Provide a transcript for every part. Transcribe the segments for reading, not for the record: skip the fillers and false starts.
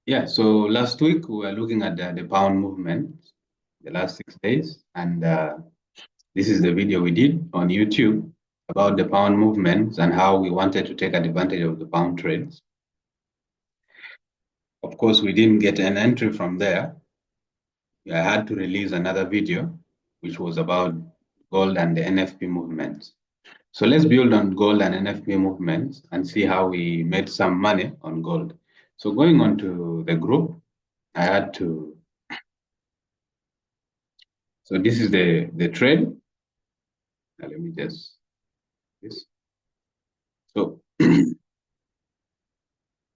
Yeah, so last week we were looking at the pound movement, the last 6 days, and this is the video we did on YouTube about the pound movements and how we wanted to take advantage of the pound trades. Of course, we didn't get an entry from there. I had to release another video, which was about gold and the NFP movements. So let's build on gold and NFP movements and see how we made some money on gold. So going on to the group, I had to. So this is the trade. Now let me just this. So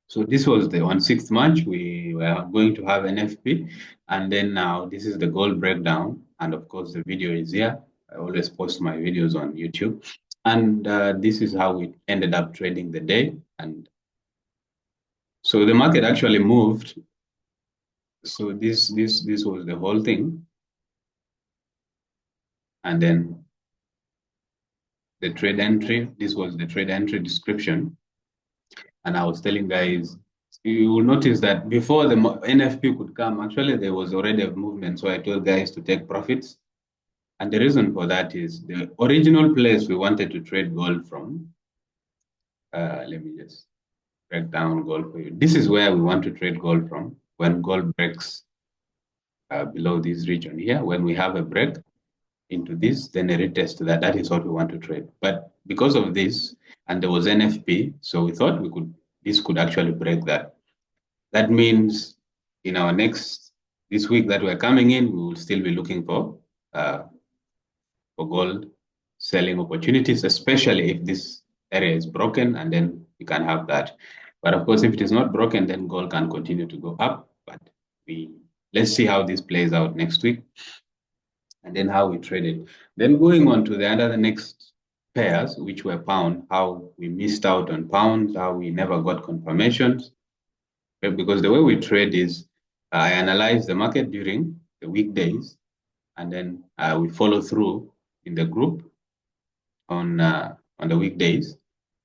so this was the on 6th March. We were going to have NFP, and then now this is the gold breakdown. And of course, the video is here. I always post my videos on YouTube, and this is how we ended up trading the day. And so the market actually moved. So this was the whole thing, and then the trade entry. This was the trade entry description. And I was telling guys, you will notice that before the NFP could come, actually there was already a movement. So I told guys to take profits. And the reason for that is the original place we wanted to trade gold from. Let me just break down gold for you. This is where we want to trade gold from when gold breaks below this region here. When we have a break into this, then a retest to that. That is what we want to trade. But because of this, and there was NFP, so we thought this could actually break that. That means in our this week that we're coming in, we will still be looking for gold selling opportunities, especially if this area is broken, and then you can have that. But of course, if it is not broken, then gold can continue to go up. But let's see how this plays out next week, and then how we trade it. Then going on to the next pairs, which were pound, how we missed out on pounds, how we never got confirmations. Because the way we trade is I analyze the market during the weekdays, and then we follow through in the group on the weekdays.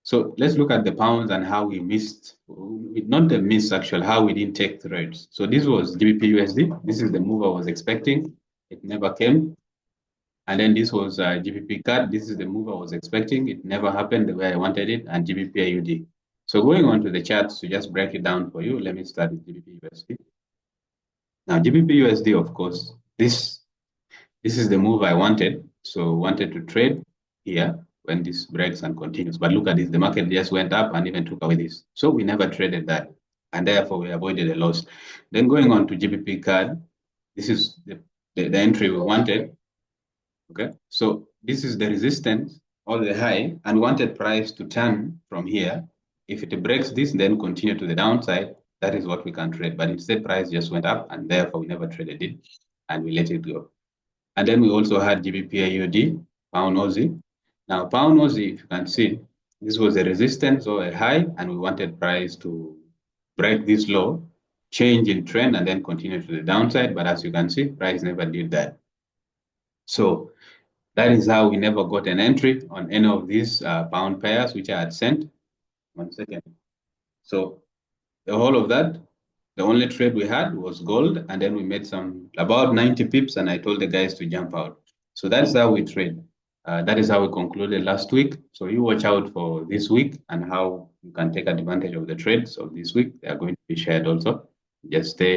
So let's look at the pounds and how we missed, not the miss actually, how we didn't take trades. So this was GBP USD. This is the move I was expecting. It never came. And then this was GBP CAD. This is the move I was expecting. It never happened the way I wanted it. And GBP AUD. So going on to the charts to just break it down for you, let me start with GBP USD. Now, GBP USD, of course, this is the move I wanted. So wanted to trade here when this breaks and continues. But look at this, the market just went up and even took away this. So we never traded that. And therefore, we avoided a loss. Then going on to GBP CAD, this is the entry we wanted. Okay, so this is the resistance or the high, and wanted price to turn from here. If it breaks this, then continue to the downside. That is what we can trade. But instead, price just went up, and therefore we never traded it, and we let it go. And then we also had GBP AUD, Pound Aussie. Now, Pound Aussie, if you can see, this was a resistance or a high, and we wanted price to break this low, change in trend, and then continue to the downside. But as you can see, price never did that. So that is how we never got an entry on any of these pound pairs, which I had sent. 1 second. So the whole of that, the only trade we had was gold, and then we made about 90 pips, and I told the guys to jump out. So that's how we trade. That is how we concluded last week. So you watch out for this week and how you can take advantage of the trades of this week. They are going to be shared also. Just stay